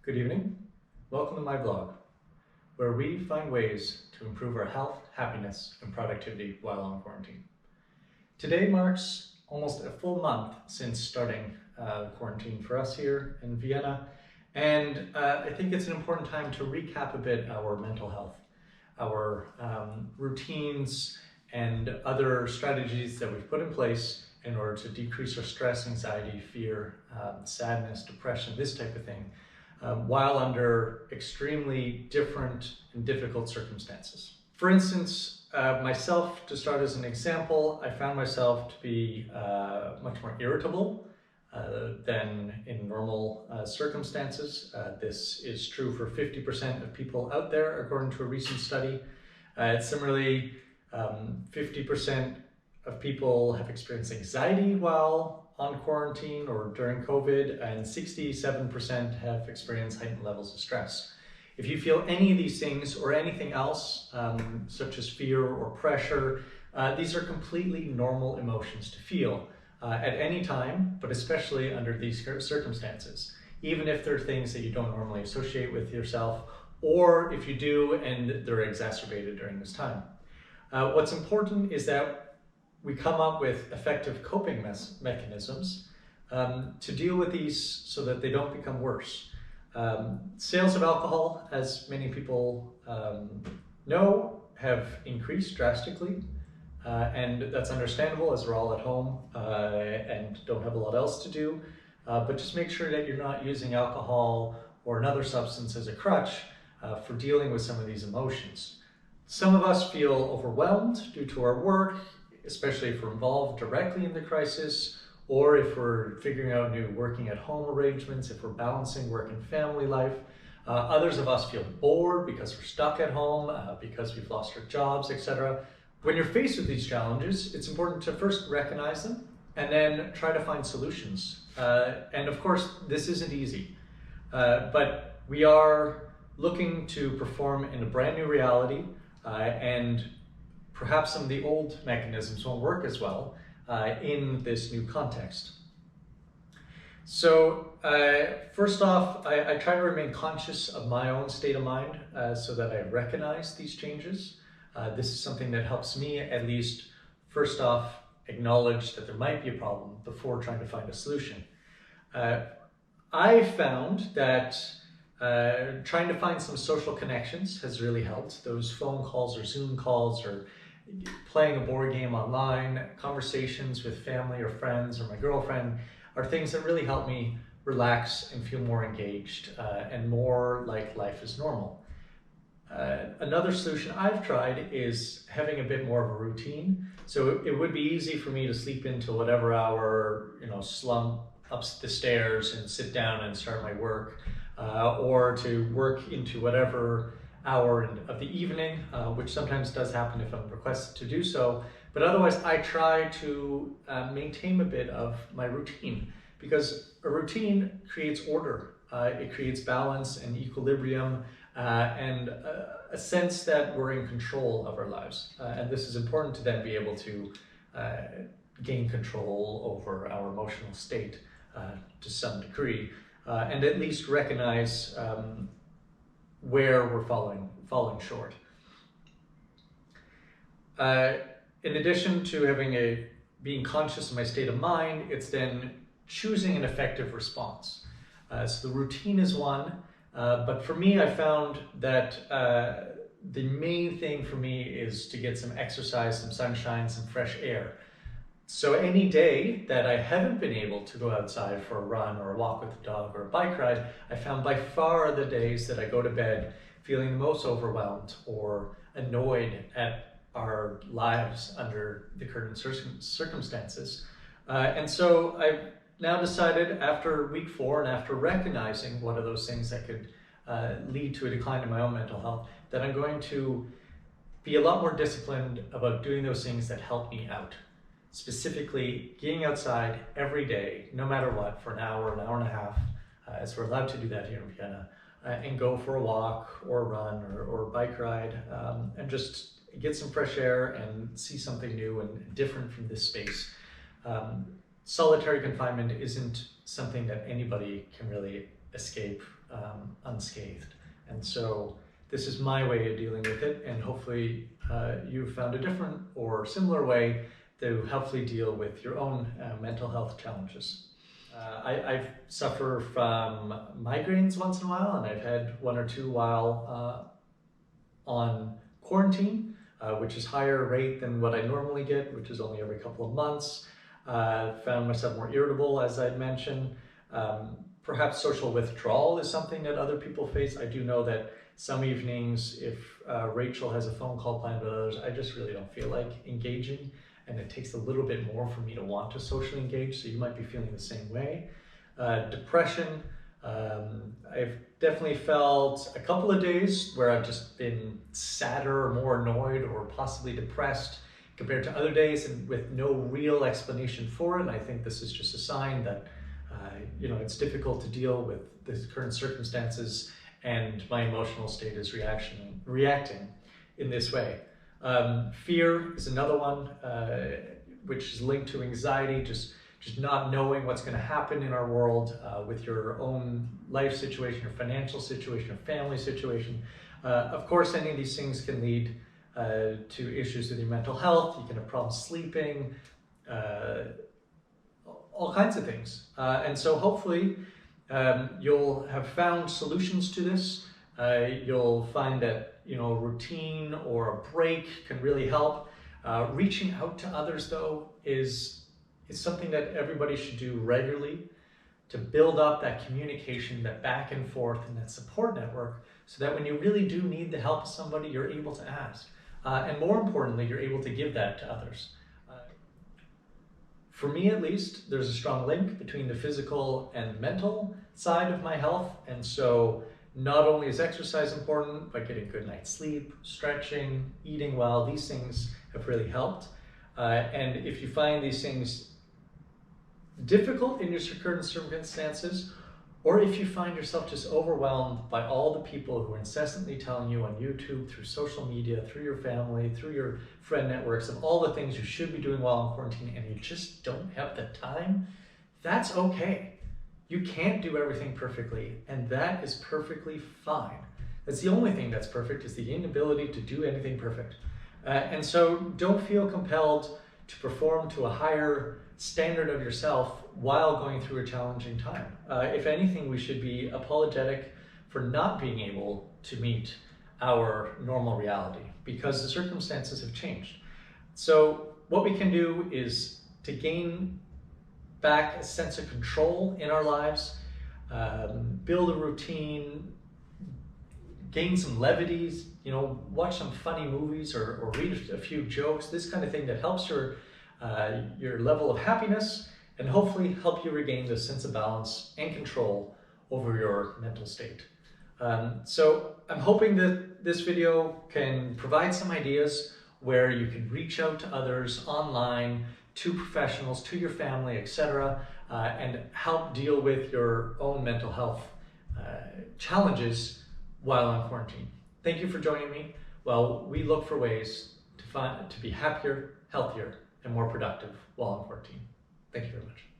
Good evening. Welcome to my blog, where we find ways to improve our health, happiness, and productivity while on quarantine. Today marks almost a full month since starting quarantine for us here in Vienna, and I think it's an important time to recap a bit our mental health, our routines, and other strategies that we've put in place in order to decrease our stress, anxiety, fear, sadness, depression, this type of thing, while under extremely different and difficult circumstances. For instance, myself, to start as an example, I found myself to be much more irritable than in normal circumstances. This is true for 50% of people out there, according to a recent study. Similarly, 50% of people have experienced anxiety while on quarantine or during COVID, and 67% have experienced heightened levels of stress. If you feel any of these things or anything else, such as fear or pressure, these are completely normal emotions to feel at any time, but especially under these circumstances, even if they're things that you don't normally associate with yourself, or if you do and they're exacerbated during this time. What's important is that we come up with effective coping mechanisms to deal with these so that they don't become worse. Sales of alcohol, as many people know, have increased drastically, and that's understandable as we're all at home and don't have a lot else to do. But just make sure that you're not using alcohol or another substance as a crutch for dealing with some of these emotions. Some of us feel overwhelmed due to our work, especially if we're involved directly in the crisis, or if we're figuring out new working at home arrangements, if we're balancing work and family life. Others of us feel bored because we're stuck at home, because we've lost our jobs, etc. When you're faced with these challenges, it's important to first recognize them and then try to find solutions. And of course, this isn't easy, but we are looking to perform in a brand new reality, and perhaps some of the old mechanisms won't work as well in this new context. So first off, I try to remain conscious of my own state of mind so that I recognize these changes. This is something that helps me at least, first off, acknowledge that there might be a problem before trying to find a solution. I found that trying to find some social connections has really helped. Those phone calls or Zoom calls or playing a board game online, conversations with family or friends or my girlfriend are things that really help me relax and feel more engaged and more like life is normal. Another solution I've tried is having a bit more of a routine. So it would be easy for me to sleep into whatever hour, slump up the stairs and sit down and start my work, or to work into whatever hour of the evening, which sometimes does happen if I'm requested to do so. But otherwise, I try to maintain a bit of my routine, because a routine creates order. It creates balance and equilibrium and a sense that we're in control of our lives. And this is important to then be able to gain control over our emotional state to some degree, and at least recognize where we're falling short. In addition to being conscious of my state of mind, it's then choosing an effective response. So the routine is one, but for me, I found that the main thing for me is to get some exercise, some sunshine, some fresh air. So any day that I haven't been able to go outside for a run or a walk with the dog or a bike ride, I found by far the days that I go to bed feeling the most overwhelmed or annoyed at our lives under the current circumstances. And so I've now decided, after week 4 and after recognizing what are those things that could lead to a decline in my own mental health, that I'm going to be a lot more disciplined about doing those things that help me out. Specifically, getting outside every day, no matter what, for an hour and a half, as we're allowed to do that here in Vienna, and go for a walk or a run or a bike ride, and just get some fresh air and see something new and different from this space. Solitary confinement isn't something that anybody can really escape unscathed. And so this is my way of dealing with it, and hopefully you've found a different or similar way to helpfully deal with your own mental health challenges. I suffer from migraines once in a while, and I've had one or two while on quarantine, which is higher rate than what I normally get, which is only every couple of months. Found myself more irritable, as I'd mentioned. Perhaps social withdrawal is something that other people face. I do know that some evenings, if Rachel has a phone call planned with others, I just really don't feel like engaging, and it takes a little bit more for me to want to socially engage, so you might be feeling the same way. Depression, I've definitely felt a couple of days where I've just been sadder or more annoyed or possibly depressed compared to other days, and with no real explanation for it. And I think this is just a sign that it's difficult to deal with the current circumstances, and my emotional state is reacting in this way. Fear is another one, which is linked to anxiety, just not knowing what's going to happen in our world with your own life situation, your financial situation, your family situation. Of course, any of these things can lead to issues with your mental health. You can have problems sleeping, all kinds of things. And so hopefully you'll have found solutions to this. You'll find that routine or a break can really help. Reaching out to others, though, is something that everybody should do regularly to build up that communication, that back and forth, and that support network, so that when you really do need the help of somebody, you're able to ask. And more importantly, you're able to give that to others. For me, at least, there's a strong link between the physical and mental side of my health. And so not only is exercise important, but getting a good night's sleep, stretching, eating well, these things have really helped. And if you find these things difficult in your current circumstances, or if you find yourself just overwhelmed by all the people who are incessantly telling you on YouTube, through social media, through your family, through your friend networks, of all the things you should be doing while in quarantine, and you just don't have the time, that's okay. You can't do everything perfectly, and that is perfectly fine. That's the only thing that's perfect, is the inability to do anything perfect. And so don't feel compelled to perform to a higher standard of yourself while going through a challenging time. If anything, we should be apologetic for not being able to meet our normal reality because the circumstances have changed. So what we can do is to gain back a sense of control in our lives, build a routine, gain some levities, watch some funny movies or read a few jokes, this kind of thing that helps your level of happiness and hopefully help you regain the sense of balance and control over your mental state. So I'm hoping that this video can provide some ideas where you can reach out to others online, to professionals, to your family, etc., and help deal with your own mental health challenges while on quarantine. Thank you for joining me while we look for ways to be happier, healthier, and more productive while on quarantine. Thank you very much.